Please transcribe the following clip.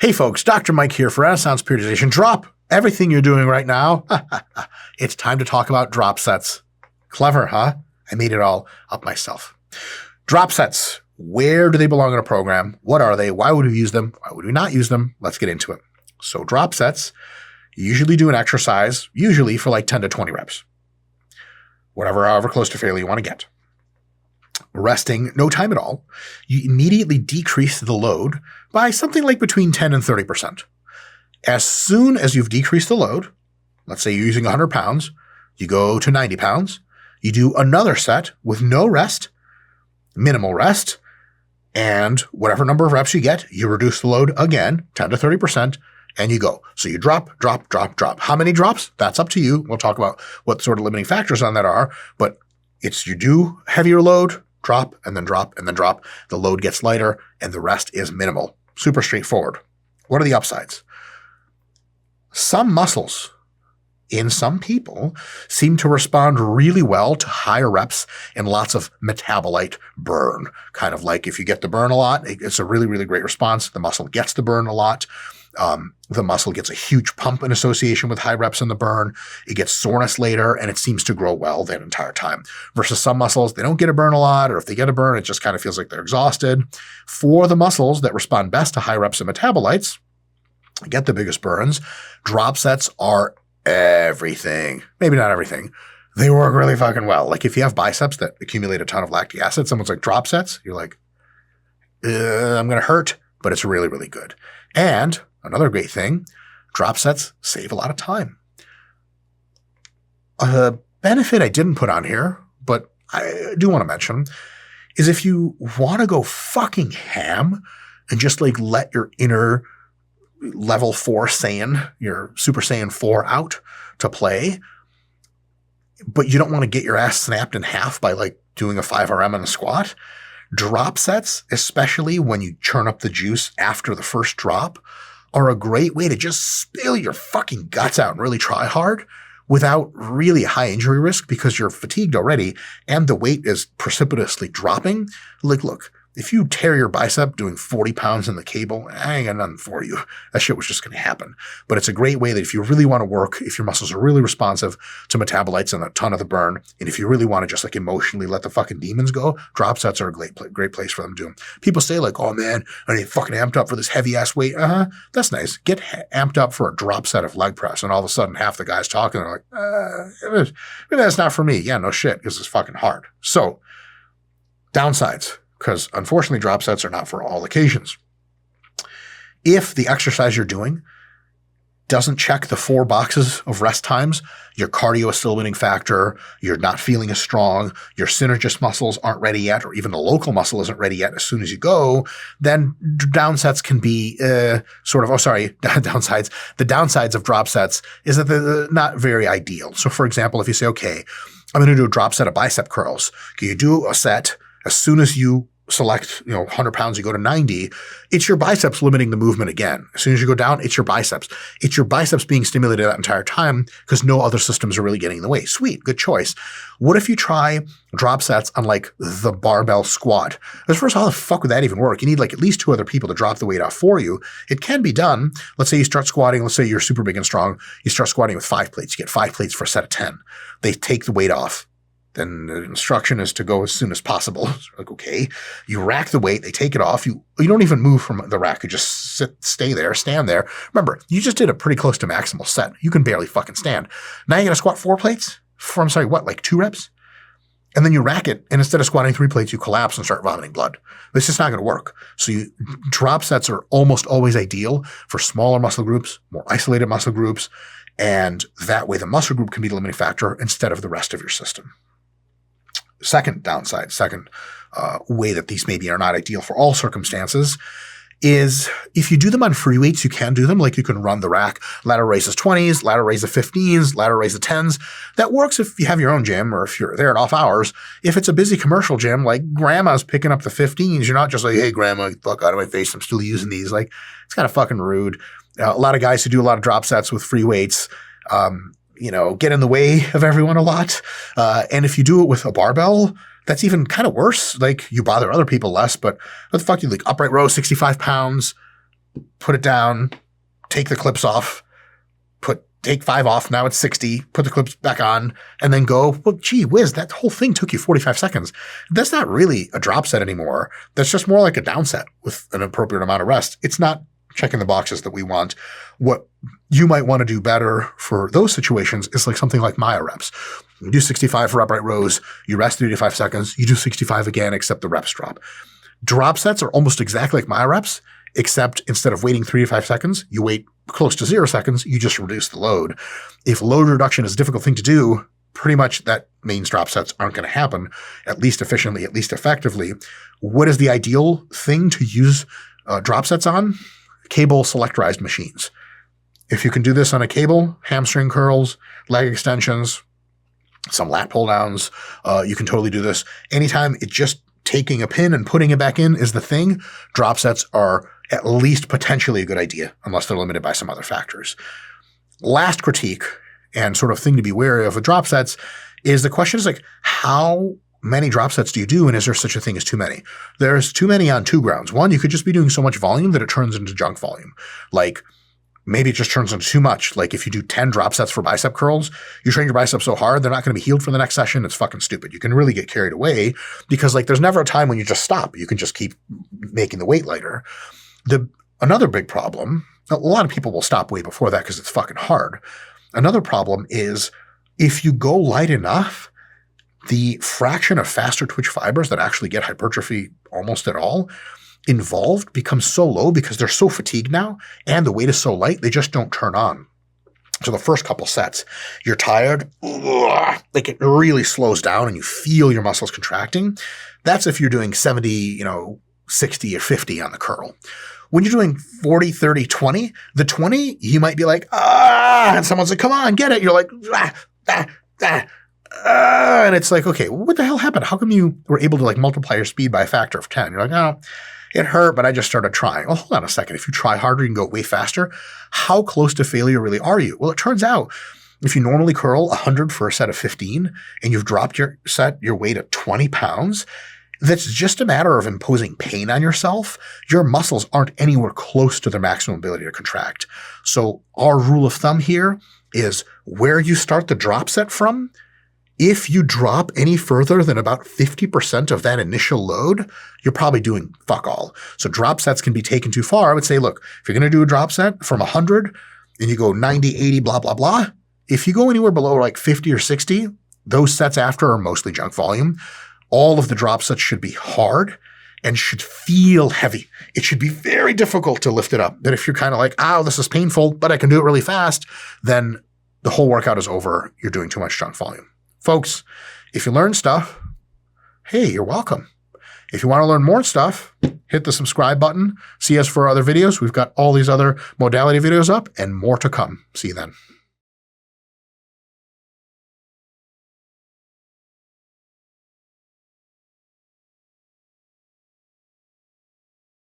Hey folks, Dr. Mike here for Renaissance Periodization. Drop everything you're doing right now. It's time to talk about drop sets. Clever, huh? I made it all up myself. Drop sets. Where do they belong in a program? What are they? Why would we use them? Why would we not use them? Let's get into it. So drop sets, you usually do an exercise, usually for like 10 to 20 reps. However close to failure you want to get. Resting, no time at all, you immediately decrease the load by something like between 10 and 30%. As soon as you've decreased the load, let's say you're using 100 pounds, you go to 90 pounds, you do another set with no rest, minimal rest, and whatever number of reps you get, you reduce the load again, 10 to 30%, and you go. So you drop, drop, drop, drop. How many drops? That's up to you. We'll talk about what sort of limiting factors on that are, but it's you do heavier load, drop, and then drop, and then drop. The load gets lighter, and the rest is minimal. Super straightforward. What are the upsides? Some muscles in some people seem to respond really well to higher reps and lots of metabolite burn. Kind of like if you get the burn a lot, it's a really, really great response. The muscle gets the burn a lot. The muscle gets a huge pump in association with high reps in the burn. It gets soreness later, and it seems to grow well that entire time. Versus some muscles, they don't get a burn a lot, or if they get a burn, it just kind of feels like they're exhausted. For the muscles that respond best to high reps and metabolites, get the biggest burns, drop sets are everything. Maybe not everything. They work really fucking well. Like if you have biceps that accumulate a ton of lactic acid, someone's like, drop sets, you're like, I'm going to hurt, but it's really, really good. And another great thing, drop sets save a lot of time. A benefit I didn't put on here, but I do want to mention, is if you want to go fucking ham and just like let your inner level 4 Saiyan, your Super Saiyan 4 out to play, but you don't want to get your ass snapped in half by like doing a 5RM and a squat, drop sets, especially when you churn up the juice after the first drop, are a great way to just spill your fucking guts out and really try hard without really high injury risk because you're fatigued already and the weight is precipitously dropping. Like, look, if you tear your bicep doing 40 pounds in the cable, I ain't got nothing for you. That shit was just going to happen. But it's a great way that if you really want to work, if your muscles are really responsive to metabolites and a ton of the burn, and if you really want to just like emotionally let the fucking demons go, drop sets are a great place for them to do. People say like, oh man, I need fucking amped up for this heavy ass weight. That's nice. Get amped up for a drop set of leg press. And all of a sudden half the guys talking, they're like, maybe that's not for me. Yeah, no shit, because it's fucking hard. So downsides. Because unfortunately, drop sets are not for all occasions. If the exercise you're doing doesn't check the 4 boxes of rest times, your cardio is still a limiting factor, you're not feeling as strong, your synergist muscles aren't ready yet, or even the local muscle isn't ready yet as soon as you go, then downsets can be downsides. The downsides of drop sets is that they're not very ideal. So for example, if you say, okay, I'm going to do a drop set of bicep curls, can you do a set as soon as you select, 100 pounds, you go to 90, it's your biceps limiting the movement again. As soon as you go down, it's your biceps. It's your biceps being stimulated that entire time because no other systems are really getting in the way. Sweet, good choice. What if you try drop sets on like the barbell squat? Because first, how the fuck would that even work? You need like at least 2 other people to drop the weight off for you. It can be done. Let's say you start squatting. Let's say you're super big and strong. You start squatting with 5 plates. You get 5 plates for a set of 10. They take the weight off. Then the instruction is to go as soon as possible. So like, okay, you rack the weight, they take it off. You don't even move from the rack. You just stand there. Remember, you just did a pretty close to maximal set. You can barely fucking stand. Now you're going to squat 4 plates for, like 2 reps? And then you rack it, and instead of squatting 3 plates, you collapse and start vomiting blood. It's just not going to work. So drop sets are almost always ideal for smaller muscle groups, more isolated muscle groups, and that way the muscle group can be the limiting factor instead of the rest of your system. Second way that these maybe are not ideal for all circumstances is if you do them on free weights, you can do them. Like you can run the rack, lateral raises 20s, lateral raise of 15s, lateral raise of 10s. That works if you have your own gym or if you're there at off hours. If it's a busy commercial gym, like grandma's picking up the 15s, you're not just like, hey, grandma, fuck out of my face, I'm still using these. Like, it's kind of fucking rude. A lot of guys who do a lot of drop sets with free weights, get in the way of everyone a lot. And if you do it with a barbell, that's even kind of worse. Like you bother other people less, but what the fuck do you like upright row, 65 pounds, put it down, take the clips off, take 5 off, now it's 60, put the clips back on, and then go, well, gee whiz, that whole thing took you 45 seconds. That's not really a drop set anymore. That's just more like a down set with an appropriate amount of rest. It's not checking the boxes that we want. What you might want to do better for those situations is like something like Maya reps. You do 65 for upright rows, you rest 3 to 5 seconds, you do 65 again, except the reps drop. Drop sets are almost exactly like Maya reps, except instead of waiting 3 to 5 seconds, you wait close to 0 seconds, you just reduce the load. If load reduction is a difficult thing to do, pretty much that means drop sets aren't going to happen, at least efficiently, at least effectively. What is the ideal thing to use drop sets on? Cable selectorized machines. If you can do this on a cable, hamstring curls, leg extensions, some lat pull downs, you can totally do this. Anytime it's just taking a pin and putting it back in is the thing, drop sets are at least potentially a good idea, unless they're limited by some other factors. Last critique and sort of thing to be wary of with drop sets is the question is like, how many drop sets do you do, and is there such a thing as too many? There's too many on 2 grounds. One, you could just be doing so much volume that it turns into junk volume. Like maybe it just turns into too much. Like if you do 10 drop sets for bicep curls, you train your biceps so hard, they're not going to be healed for the next session. It's fucking stupid. You can really get carried away because like there's never a time when you just stop. You can just keep making the weight lighter. Another big problem, a lot of people will stop way before that because it's fucking hard. Another problem is if you go light enough, the fraction of faster twitch fibers that actually get hypertrophy almost at all involved becomes so low because they're so fatigued now and the weight is so light, they just don't turn on. So the first couple sets, you're tired, like it really slows down and you feel your muscles contracting. That's if you're doing 70, 60 or 50 on the curl. When you're doing 40, 30, 20, the 20, you might be like, and someone's like, come on, get it. You're like, and it's like, okay, what the hell happened? How come you were able to like multiply your speed by a factor of 10? You're like, oh, it hurt, but I just started trying. Well, hold on a second. If you try harder, you can go way faster. How close to failure really are you? Well, it turns out if you normally curl 100 for a set of 15 and you've dropped your weight at 20 pounds, that's just a matter of imposing pain on yourself. Your muscles aren't anywhere close to their maximum ability to contract. So our rule of thumb here is where you start the drop set from. If you drop any further than about 50% of that initial load, you're probably doing fuck all. So drop sets can be taken too far. I would say, look, if you're going to do a drop set from 100 and you go 90, 80, blah, blah, blah, if you go anywhere below like 50 or 60, those sets after are mostly junk volume. All of the drop sets should be hard and should feel heavy. It should be very difficult to lift it up. That if you're kind of like, oh, this is painful, but I can do it really fast, then the whole workout is over. You're doing too much junk volume. Folks, if you learn stuff, hey, you're welcome. If you want to learn more stuff, hit the subscribe button. See us for other videos. We've got all these other modality videos up and more to come. See you then.